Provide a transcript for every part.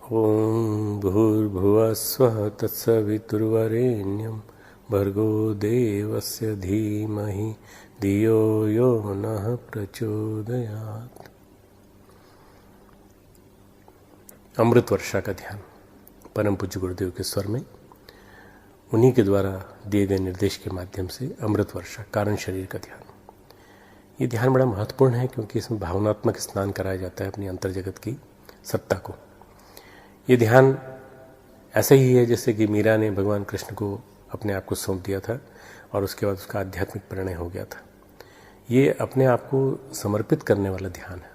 ॐ भूर्भुवः स्वः तत्सवितुर्वरेण्यं भर्गो देवस्य धीमहि धियो यो नः प्रचोदयात्। अमृत वर्षा का ध्यान परम पूज्य गुरुदेव के स्वर में उन्हीं के द्वारा दिए गए निर्देश के माध्यम से अमृत वर्षा कारण शरीर का ध्यान। ये ध्यान बड़ा महत्वपूर्ण है क्योंकि इसमें भावनात्मक स्नान कराया जाता है अपनी अंतर जगत की सत्ता को। ये ध्यान ऐसा ही है जैसे कि मीरा ने भगवान कृष्ण को अपने आप को सौंप दिया था और उसके बाद उसका आध्यात्मिक परिणय हो गया था। ये अपने आप को समर्पित करने वाला ध्यान है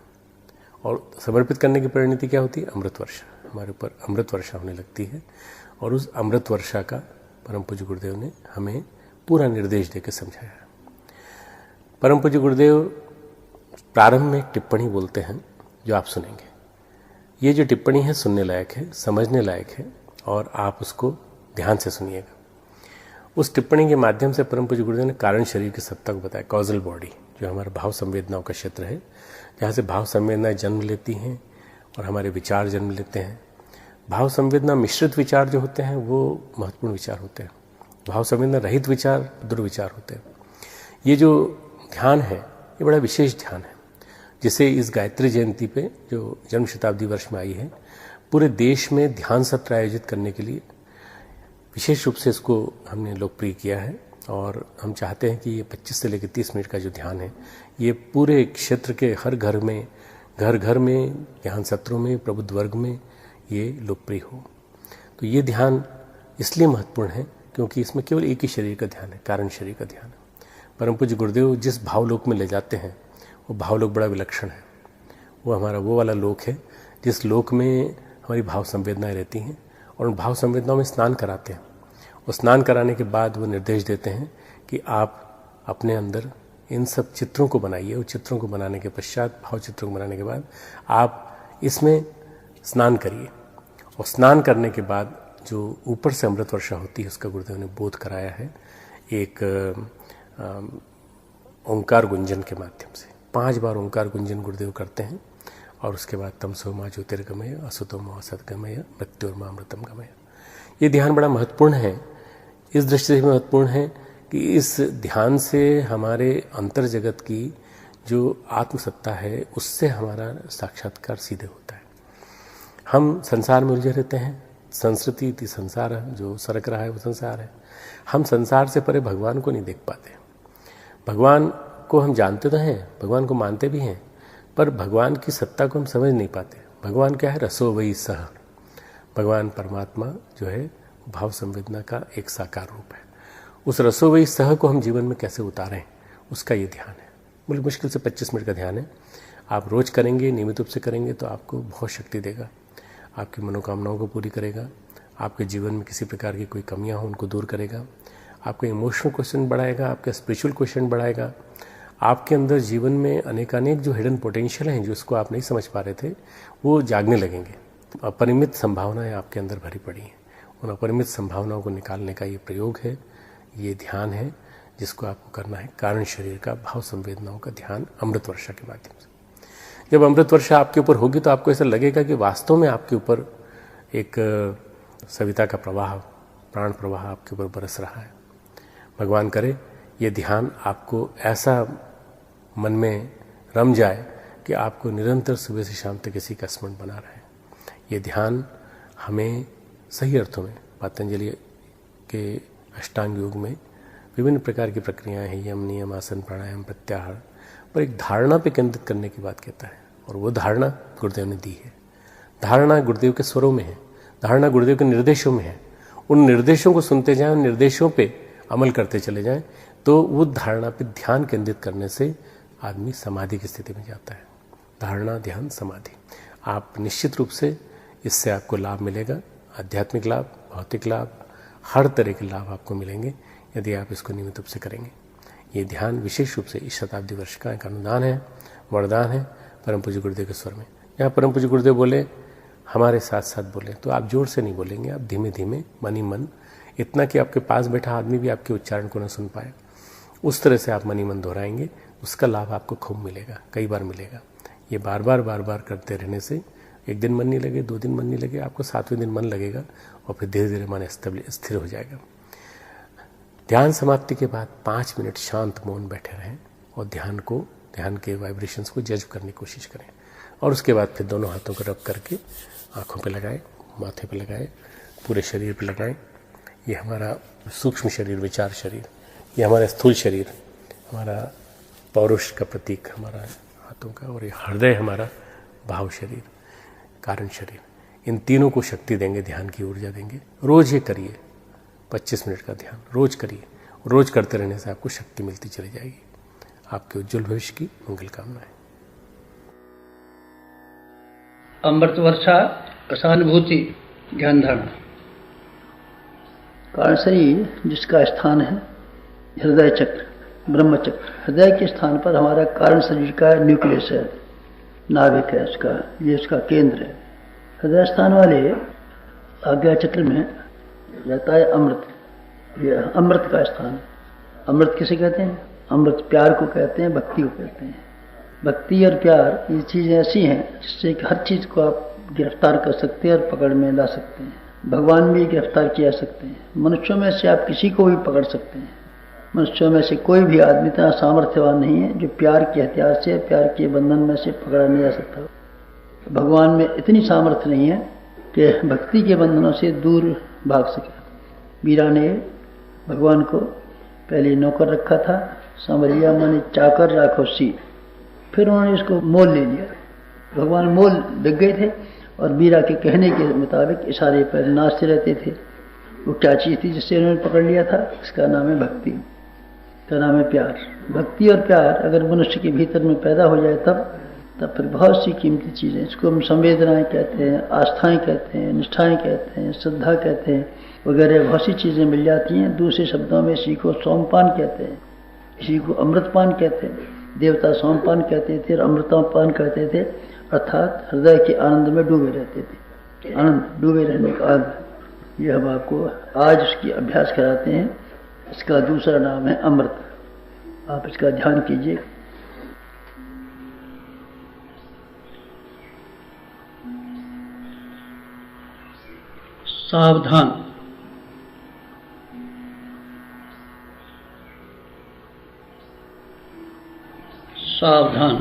और समर्पित करने की परिणति क्या होती है? अमृत वर्षा। हमारे ऊपर अमृत वर्षा होने लगती है और उस अमृत वर्षा का परम पूज्य गुरुदेव ने हमें पूरा निर्देश देकर समझाया। परम पूज्य गुरुदेव प्रारंभ में एक टिप्पणी बोलते हैं जो आप सुनेंगे। ये जो टिप्पणी है सुनने लायक है, समझने लायक है और आप उसको ध्यान से सुनिएगा। उस टिप्पणी के माध्यम से परम पूज्य गुरुदेव ने कारण शरीर की सत्ता को बताया। कॉजल बॉडी जो हमारे भाव संवेदनाओं का क्षेत्र है, जहाँ से भाव संवेदनाएं जन्म लेती हैं और हमारे विचार जन्म लेते हैं। भाव संवेदना मिश्रित विचार जो होते हैं वो महत्वपूर्ण विचार होते हैं। भाव संवेदना रहित विचार दुर्विचार होते हैं। ये जो ध्यान है ये बड़ा विशेष ध्यान है जिसे इस गायत्री जयंती पे जो जन्म शताब्दी वर्ष में आई है, पूरे देश में ध्यान सत्र आयोजित करने के लिए विशेष रूप से इसको हमने लोकप्रिय किया है। और हम चाहते हैं कि ये 25 से लेकर 30 मिनट का जो ध्यान है ये पूरे क्षेत्र के हर घर में, घर घर में, ध्यान सत्रों में, प्रबुद्ध वर्ग में ये लोकप्रिय हो। तो ये ध्यान इसलिए महत्वपूर्ण है क्योंकि इसमें केवल एक ही शरीर का ध्यान है, कारण शरीर का ध्यान है। परम पूज्य गुरुदेव जिस भावलोक में ले जाते हैं वो भावलोक बड़ा विलक्षण है। वो हमारा वो वाला लोक है जिस लोक में हमारी भाव संवेदनाएं रहती हैं और उन भाव संवेदनाओं में स्नान कराते हैं। और स्नान कराने के बाद वो निर्देश देते हैं कि आप अपने अंदर इन सब चित्रों को बनाइए। और चित्रों को बनाने के पश्चात, भाव चित्रों को बनाने के बाद आप इसमें स्नान करिए। और स्नान करने के बाद जो ऊपर से अमृत वर्षा होती है उसका गुरुदेव ने बोध कराया है एक ओंकार गुंजन के माध्यम से। 5 बार ओंकार गुंजन गुरुदेव करते हैं और उसके बाद तमसो मां ज्योतिर्गमय असतो मां सद्गमय मृत्योर्मा अमृतम गमय। ये ध्यान बड़ा महत्वपूर्ण है। इस दृष्टि से महत्वपूर्ण है कि इस ध्यान से हमारे अंतर जगत की जो आत्मसत्ता है उससे हमारा साक्षात्कार सीधे होता है। हम संसार में उलझे रहते हैं। संस्कृति इति संसार जो सरक रहा है वो संसार है। हम संसार से परे भगवान को नहीं देख पाते। भगवान को हम जानते तो हैं, भगवान को मानते भी हैं, पर भगवान की सत्ता को हम समझ नहीं पाते। भगवान क्या है? रसो वही सह। भगवान परमात्मा जो है भाव संवेदना का एक साकार रूप है। उस रसो वही सह को हम जीवन में कैसे उतारें उसका ये ध्यान है। बल्कि मुश्किल से 25 मिनट का ध्यान है। आप रोज करेंगे, नियमित रूप से करेंगे तो आपको बहुत शक्ति देगा, आपकी मनोकामनाओं को पूरी करेगा, आपके जीवन में किसी प्रकार की कोई कमियां हो उनको दूर करेगा, आपका इमोशनल क्वेश्चन बढ़ाएगा, आपका स्पिरिचुअल क्वेश्चन बढ़ाएगा। आपके अंदर जीवन में अनेकानेक जो हिडन पोटेंशियल हैं जिसको आप नहीं समझ पा रहे थे वो जागने लगेंगे। अपरिमित संभावनाएं आपके अंदर भरी पड़ी हैं। उन अपरिमित संभावनाओं को निकालने का ये प्रयोग है, ये ध्यान है जिसको आपको करना है। कारण शरीर का भाव संवेदनाओं का ध्यान अमृत वर्षा के माध्यम से। जब अमृत वर्षा आपके ऊपर होगी तो आपको ऐसा लगेगा कि वास्तव में आपके ऊपर एक सविता का प्रवाह, प्राण प्रवाह आपके ऊपर बरस रहा है। भगवान करे ये ध्यान आपको ऐसा मन में रम जाए कि आपको निरंतर सुबह से शाम तक इसी का स्मरण बना रहे। ये ध्यान हमें सही अर्थों में पतंजलि के अष्टांग योग में विभिन्न प्रकार की प्रक्रियाएं हैं, यम, नियम, आसन, प्राणायाम, प्रत्याहार, पर एक धारणा पे केंद्रित करने की बात कहता है। और वो धारणा गुरुदेव ने दी है। धारणा गुरुदेव के स्वरों में है, धारणा गुरुदेव के निर्देशों में है। उन निर्देशों को सुनते जाएं, उन निर्देशों पे अमल करते चले जाएं तो वो धारणा पे ध्यान केंद्रित करने से आदमी समाधि की स्थिति में जाता है। धारणा, ध्यान, समाधि। आप निश्चित रूप से इससे आपको लाभ मिलेगा। आध्यात्मिक लाभ, भौतिक लाभ, हर तरह के लाभ आपको मिलेंगे यदि आप इसको नियमित रूप से करेंगे। ये ध्यान विशेष रूप से इस शताब्दी वर्ष का एक अनुदान है, वरदान है परम पूज्य गुरुदेव के स्वर में। यहाँ परम पूज्य गुरुदेव बोले, हमारे साथ साथ बोले तो आप जोर से नहीं बोलेंगे, आप धीमे धीमे मनी मन, इतना कि आपके पास बैठा आदमी भी आपके उच्चारण को न सुन पाए। उस तरह से आप मनी मन दोहराएंगे, उसका लाभ आपको खूब मिलेगा, कई बार मिलेगा। ये बार बार करते रहने से एक दिन मन नहीं लगे, 2 दिन मन नहीं लगे, आपको 7वें दिन मन लगेगा और फिर धीरे धीरे मन स्थिर हो जाएगा। ध्यान समाप्ति के बाद 5 मिनट शांत मौन बैठे रहें और ध्यान के वाइब्रेशंस को जज्ब करने की कोशिश करें। और उसके बाद फिर दोनों हाथों को रब करके आंखों पे लगाएं, माथे पे लगाएं, पूरे शरीर पे लगाएं। ये हमारा सूक्ष्म शरीर, विचार शरीर, ये हमारा स्थूल शरीर, हमारा पौरुष का प्रतीक हमारा हाथों का, और ये हृदय हमारा भाव शरीर, कारण शरीर। इन तीनों को शक्ति देंगे, ध्यान की ऊर्जा देंगे। रोज ये करिए, 25 मिनट का ध्यान रोज करिए। रोज करते रहने से आपको शक्ति मिलती चली जाएगी। आपके उज्जवल भविष्य की मंगल कामनाएं। अमृत वर्षा रसानुभूति ध्यान धारणा। कारण शरीर जिसका स्थान है हृदय चक्र, ब्रह्म चक्र। हृदय के स्थान पर हमारा कारण शरीर का न्यूक्लियस है, नाभिक है उसका, ये उसका केंद्र है। हृदय स्थान वाले आज्ञा चक्र में रहता है अमृत। ये अमृत का स्थान। अमृत किसे कहते हैं? अमृत प्यार को कहते हैं, भक्ति को कहते हैं। भक्ति और प्यार ये चीज़ें ऐसी हैं जिससे कि हर चीज़ को आप गिरफ्तार कर सकते हैं और पकड़ में ला सकते हैं। भगवान भी गिरफ्तार किया सकते हैं। मनुष्यों में से आप किसी को भी पकड़ सकते हैं। मनुष्यों में से कोई भी आदमी इतना सामर्थ्यवान नहीं है जो प्यार के हथियार से, प्यार के बंधन में से पकड़ा नहीं जा सकता। भगवान में इतनी सामर्थ्य नहीं है कि भक्ति के बंधनों से दूर भाग सके। मीरा ने भगवान को पहले नौकर रखा था, सांवरिया माने चाकर राखो सी, फिर उन्होंने इसको मोल ले लिया। भगवान मोल बिक गए थे और मीरा के कहने के मुताबिक इशारे पर नाचते रहते थे। वो क्या चीज़ थी जिससे उन्होंने पकड़ लिया था? इसका नाम है भक्ति, इसका नाम है प्यार। भक्ति और प्यार अगर मनुष्य के भीतर में पैदा हो जाए तब फिर बहुत सी कीमती चीज़ें, इसको हम संवेदनाएं कहते हैं, आस्थाएं कहते हैं, निष्ठाएं कहते हैं, श्रद्धा कहते हैं, वगैरह बहुत सी चीज़ें मिल जाती हैं। दूसरे शब्दों में इसी को सोमपान कहते हैं, इसी को अमृतपान कहते हैं। देवता सोमपान कहते थे और अमृतपान कहते थे, अर्थात हृदय के आनंद में डूबे रहते थे। आनंद, डूबे रहने का आनंद, ये हम आपको आज उसकी अभ्यास कराते हैं। इसका दूसरा नाम है अमृत। आप इसका ध्यान कीजिए। सावधान। सावधान।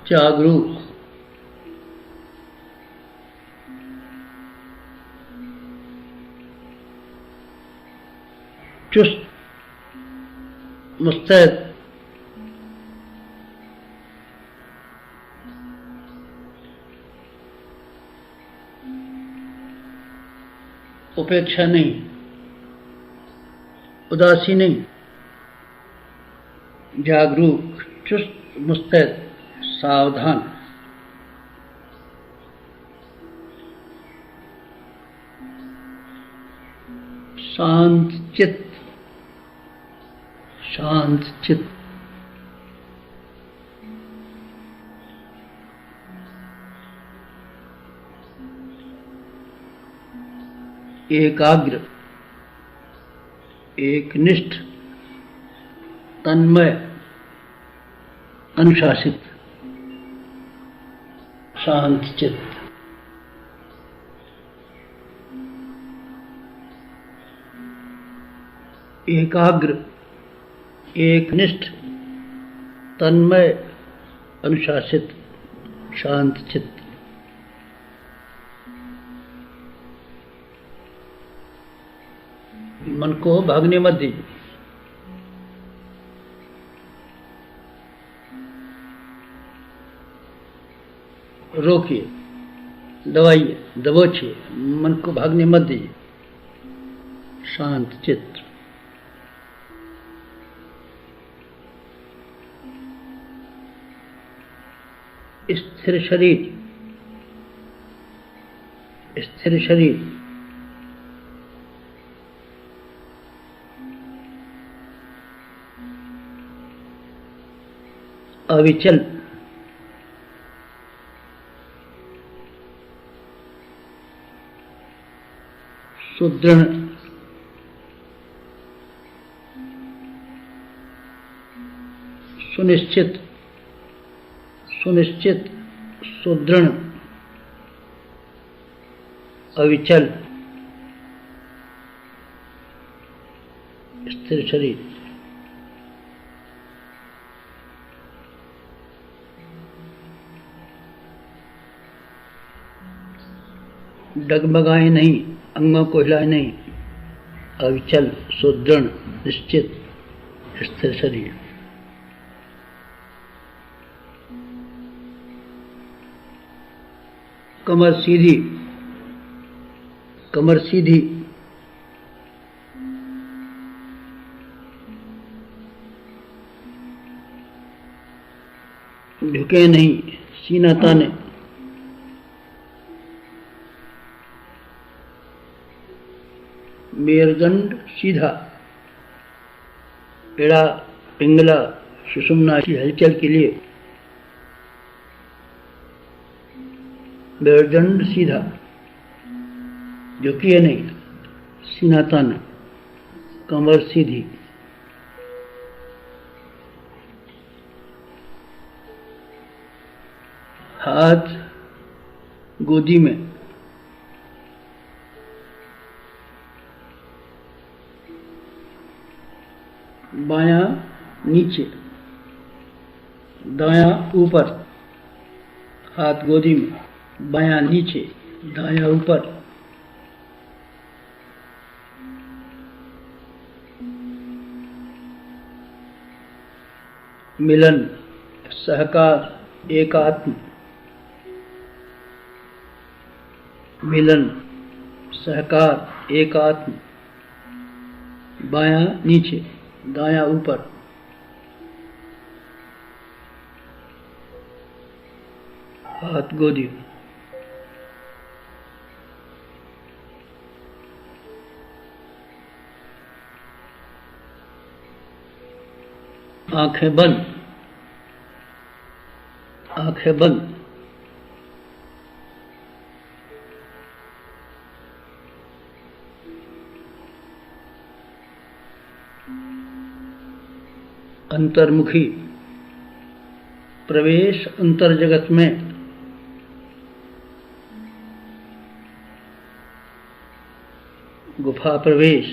जागरूक। चुस्त, मुस्तैद। उपेक्षा नहीं, उदासी नहीं, जागरूक, चुस्त, मुस्तैद, सावधान। शांत चित्त, शांत चित्त। एकाग्र, एकनिष्ठ, तन्मय, अनुशासित, शांत चित्त। एकाग्र, एकनिष्ठ, तन्मय, अनुशासित, शांत चित्त। मन को भागने मत दीजिए। रोकिए, दबाइए, दबोचिए, मन को भागने मत दीजिए। शांत चित्त। स्थिर शरीर, स्थिर शरीर। अविचल, सुदृढ़, सुनिश्चित, सुनिश्चित, सुदृढ़, अविचल, स्थिर शरीर। डगमगाए नहीं, अंगों को हिलाए नहीं, अविचल, सुदृढ़, निश्चित, स्थिर शरीर। कमर सीधी, कमर सीधी, झुके नहीं, सीना ताने, मेरुदंड सीधा, पेड़ा, पिंगला, सुषुम्ना की हलचल के लिए मेरुदंड सीधा, झुकिए नहीं, सीना ताना, कमर सीधी। हाथ गोदी में, बायां नीचे, दायां ऊपर। हाथ गोदी में, बायां नीचे, दायां ऊपर। मिलन, सहकार, एकात्म। मिलन, सहकार, एकात्म। बायां नीचे, दायां ऊपर। हाथ गोदी। आंखें बंद, आंखें बंद। अंतर्मुखी, प्रवेश अंतर जगत में। गुफा प्रवेश,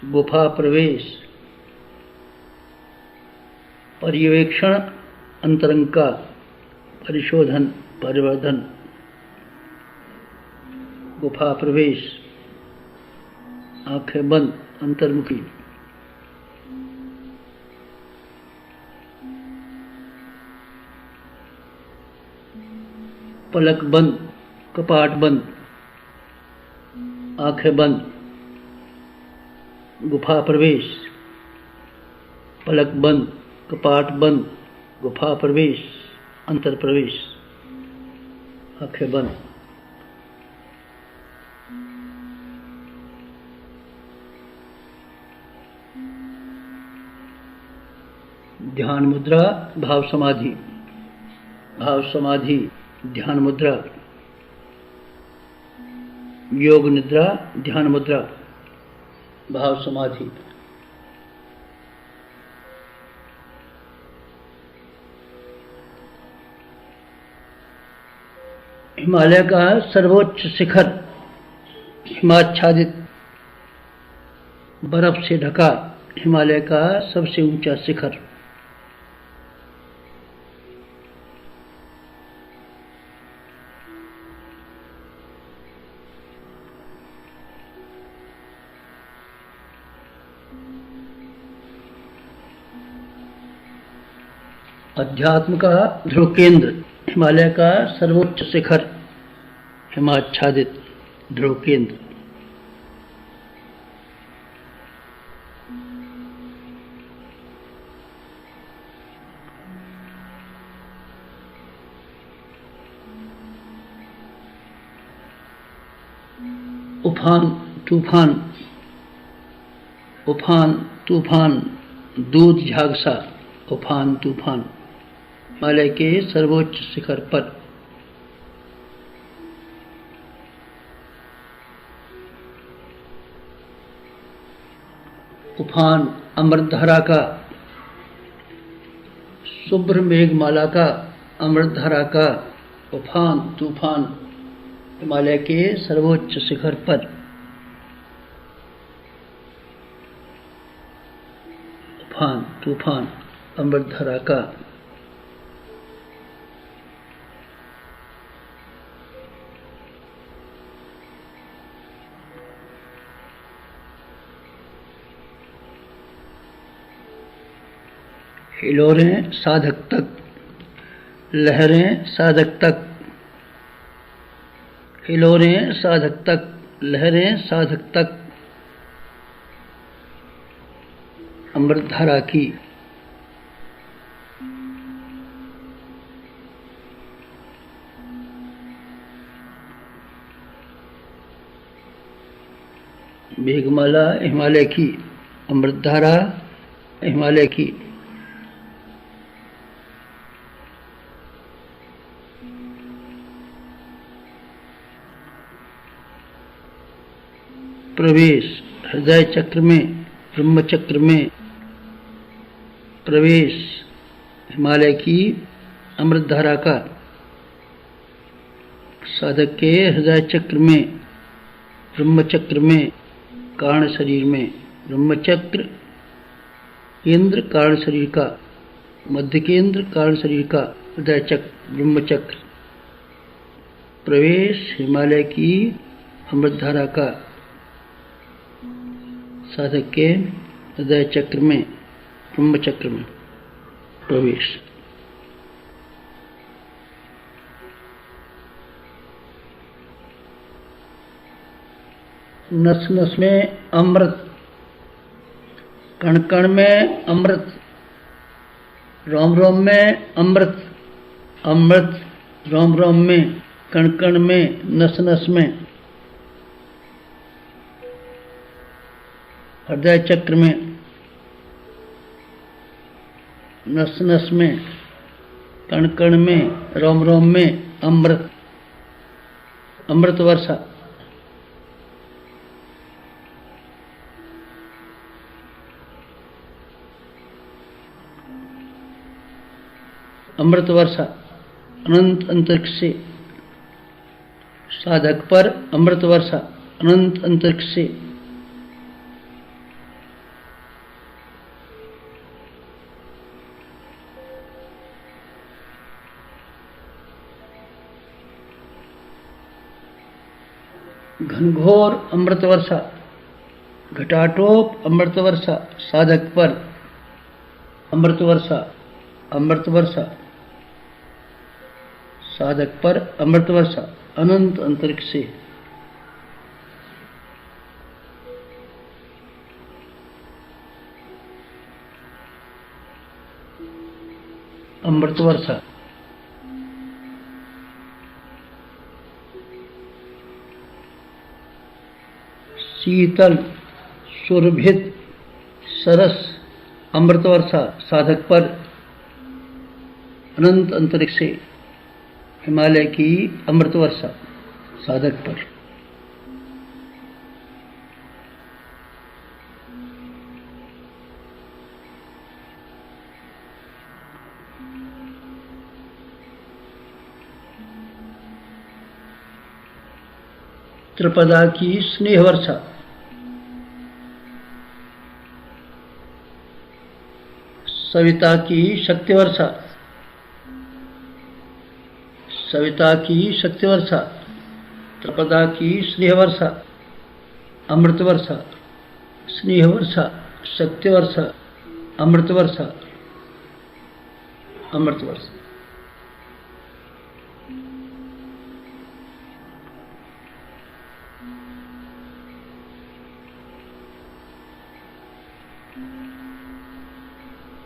गुफा प्रवेश। पर्यवेक्षण अंतरंग का, परिशोधन, परिवर्धन। गुफा प्रवेश, आंखें बंद, अंतर्मुखी। पलक बंद, कपाट बंद, आंखें बंद। गुफा प्रवेश, पलक बंद, कपाट बंद, गुफा प्रवेश, अंतर प्रवेश, आंखें बंद। ध्यान मुद्रा, भाव समाधि। भाव समाधि, ध्यान मुद्रा। योग निद्रा, ध्यान मुद्रा, भाव समाधि। हिमालय का सर्वोच्च शिखर, हिमाच्छादित बर्फ से ढका हिमालय का सबसे ऊंचा शिखर। अध्यात्म का ध्रुव केंद्र, हिमालय का सर्वोच्च शिखर, हिमाच्छादित ध्रुव केंद्र। उफान, तूफान, उफान, तूफान, दूध झागसा, उफान, तूफान। हिमालय के सर्वोच्च शिखर पर। उफान अमृतधारा का, शुभ्र मेघमाला का, अमृतधारा का उफान तूफान हिमालय के सर्वोच्च शिखर पर। उफान तूफान अमृतधारा का हिलोरें साधक तक, लहरें साधक तक, हिलोरें साधक तक, लहरें साधक तक अमृतधारा की। मेघमाला हिमालय की, अमृतधारा हिमालय की। प्रवेश हृदय चक्र में, ब्रह्म चक्र में प्रवेश हिमालय की अमृतधारा का, साधक के हृदय चक्र में, ब्रह्म चक्र में, कारण शरीर में। ब्रह्म चक्र केंद्र कारण शरीर का, मध्य केंद्र कारण शरीर का, हृदय चक्र ब्रह्म चक्र। प्रवेश हिमालय की अमृतधारा का, साधक के हृदय चक्र में, ब्रह्म चक्र में प्रवेश। नस नस में अमृत, कण कण में अमृत, रोम रोम में अमृत, अमृत रोम रोम में, कण कण में, नस नस में। हृदय चक्र में, नस नस में, कण कण में, रोम रोम में अमृत, अमृत वर्षा। अमृत वर्षा अनंत अंतरिक्ष से, साधक पर अमृत वर्षा अनंत अंतरिक्ष से। घनघोर अमृत वर्षा, घटाटोप अमृत वर्षा, साधक पर अमृत वर्षा, अमृत वर्षा, साधक पर अमृत वर्षा अनंत अंतरिक्ष से। अमृत वर्षा शीतल सुरभित सरस अमृत वर्षा, साधक पर अनंत अंतरिक्ष से। हिमालय की अमृत वर्षा साधक पर। त्रिपदा की स्नेह वर्षा, सविता की शक्ति वर्षा, सविता की शक्ति वर्षा, त्रिपदा की स्नेह वर्षा, अमृत वर्षा, स्नेह वर्षा, शक्ति वर्षा, अमृत वर्षा, अमृत वर्षा।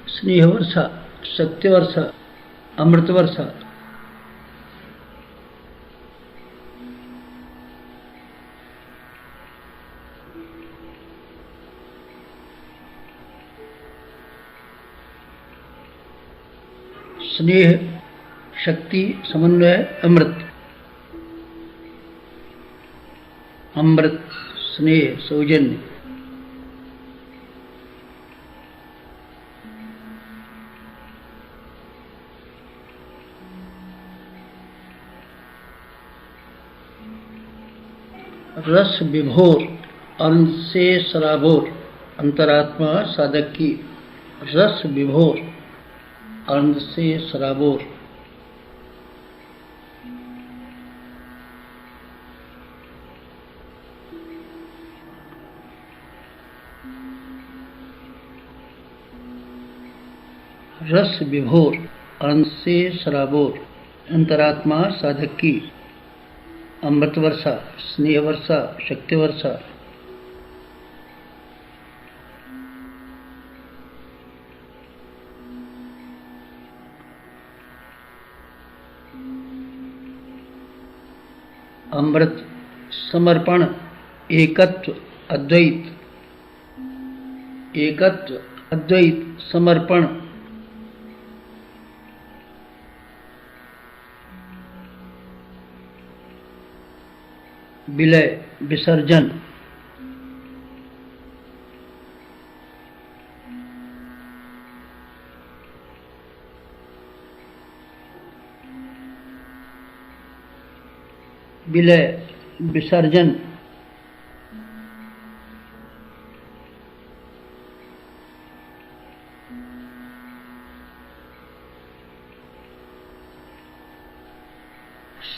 स्नेह वर्षा, शक्ति वर्षा, अमृत वर्षा। स्नेह शक्ति समन्वय अमृत, अमृत स्नेह सौजन्य। रस विभोर अन्न से सराबोर अंतरात्मा साधक की। रस विभोर अन्न से सराबोर। रस विभोर अन्न से सराबोर अंतरात्मा साधक की। अमृत वर्षा, स्नेह वर्षा, शक्ति वर्षा। अमृत समर्पण, एकत्व अद्वैत, एकत्व अद्वैत समर्पण। विलय विसर्जन। विलय विसर्जन।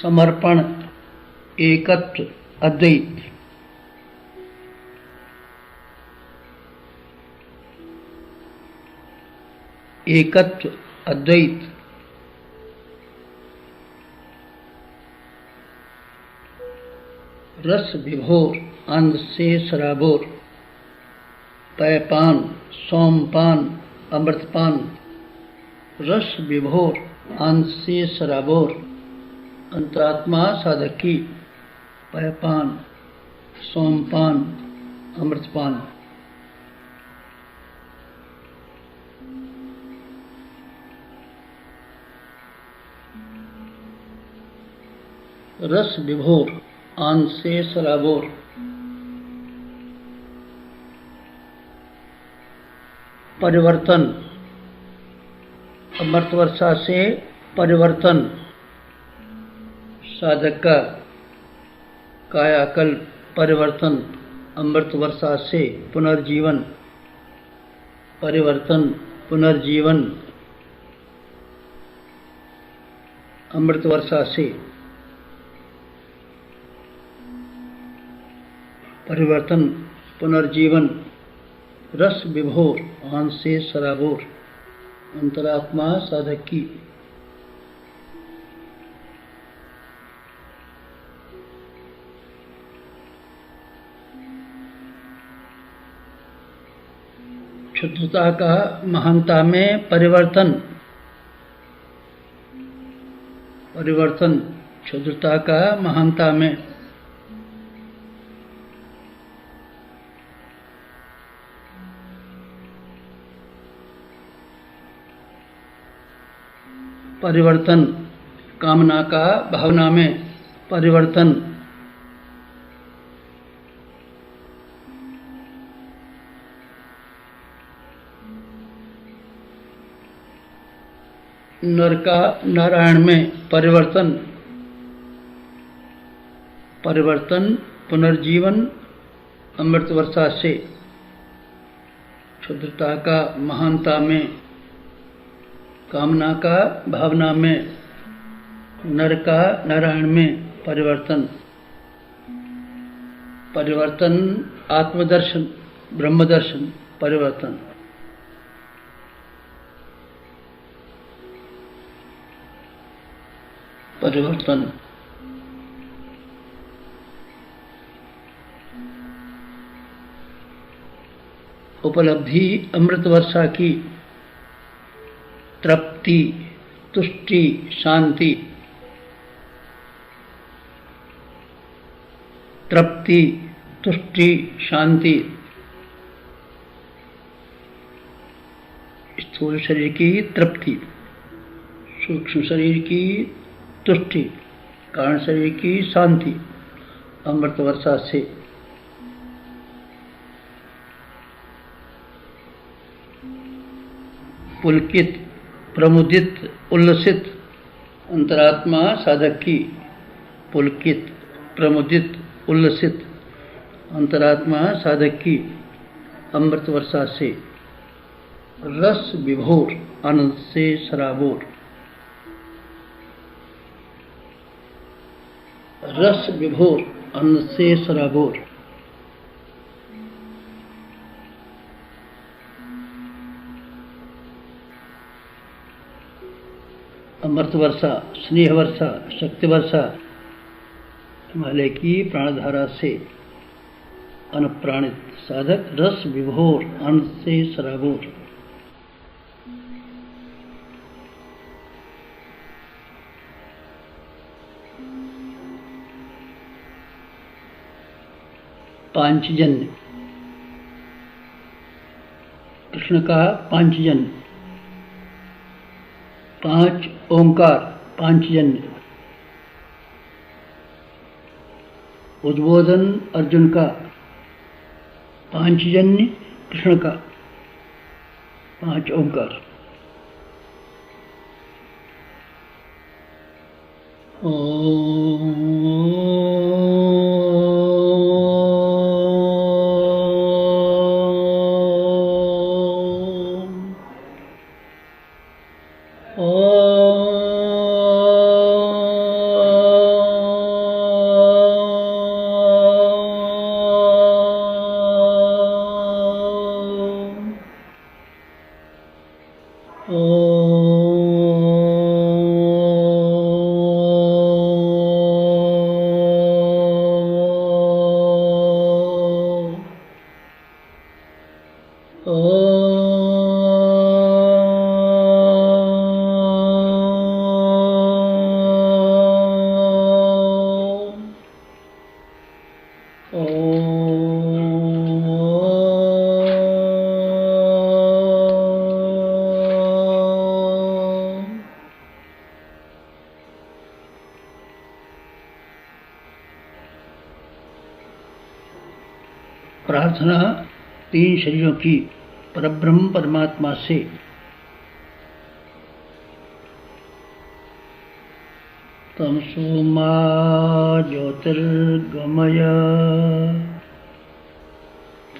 समर्पण, एकत्व अद्वैत। एकत्व अद्वैत। रस विभोर अन्न से सराबोर। पैपान, सोमपान, अमृतपान। रस विभोर अन्न से सराबोर अंतरात्मा साधक की। पैपान, सोमपान, अमृतपान। रस विभोर अन्न से सराबोर। परिवर्तन, अमृत वर्षा से परिवर्तन। साधक का कायाकल्प परिवर्तन। अमृत वर्षा से पुनर्जीवन। परिवर्तन, पुनर्जीवन। अमृत वर्षा से परिवर्तन, पुनर्जीवन। रस विभोर अन्न से सराबोर अंतरात्मा साधक की। क्षुद्रता का महानता में परिवर्तन। परिवर्तन, क्षुद्रता का महानता में। परिवर्तन, कामना का भावना में परिवर्तन। नर का नारायण में परिवर्तन। परिवर्तन, पुनर्जीवन। अमृत वर्षा से क्षुद्रता का महानता में। कामना का भावना में। नर का नारायण में परिवर्तन। परिवर्तन, आत्मदर्शन, ब्रह्मदर्शन, परिवर्तन। परिवर्तन, उपलब्धि अमृत वर्षा की। तृप्ति, तुष्टि, शांति। तृप्ति, तुष्टि, शांति। स्थूल शरीर की तृप्ति, सूक्ष्म शरीर की तुष्टि, कारण शरीर की शांति। अमृत वर्षा से पुलकित, प्रमुदित, उल्लसित। अंतरात्मा साधक की। पुलकित, प्रमुदित, उल्लसित। अंतरात्मा साधक की अमृत वर्षा से रस विभोर आनंद से सराबोर। रस विभोर आनंद से सराबोर। अमृत वर्षा, स्नेह वर्षा, शक्ति वर्षा हिमालय की प्राणधारा से अनुप्राणित साधक रस विभोर आनंद से सराबोर। पांचजन्य, कृष्ण का पांचजन्य, पांच ओंकार पांचजन्य। उद्बोधन अर्जुन का पांचजन्य, कृष्ण का पांच ओंकार। प्रार्थना तीन शरीरों की परब्रह्म परमात्मा से तमसो मा ज्योतिर्गमय,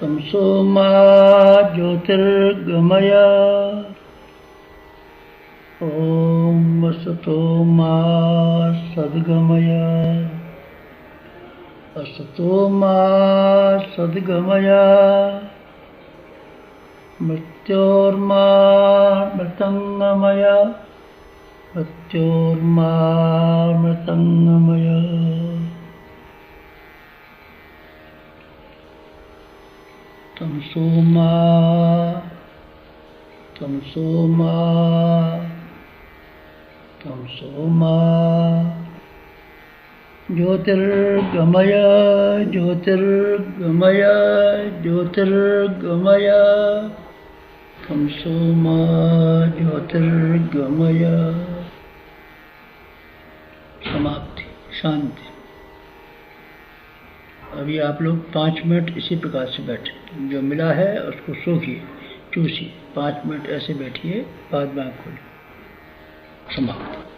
तमसो मा ज्योतिर्गमय। ओम वसतो मा सद्गमय, असतो मा सद्गमय। मृत्योर्मा मृतंगमय, मृत्योर्मा मृतंगमय। तमसो मा, तमसो मा, तमसो मा। ज्योतिर्गमय, ज्योतिर्गमय, ज्योतिर्गमय। तमसो मा ज्योतिर्गमय। समाप्ति, शांति। अभी आप लोग 5 मिनट इसी प्रकार से बैठे, जो मिला है उसको सूखिए, चूसिए। 5 मिनट ऐसे बैठिए, बाद में आँख खोलिए। समाप्त।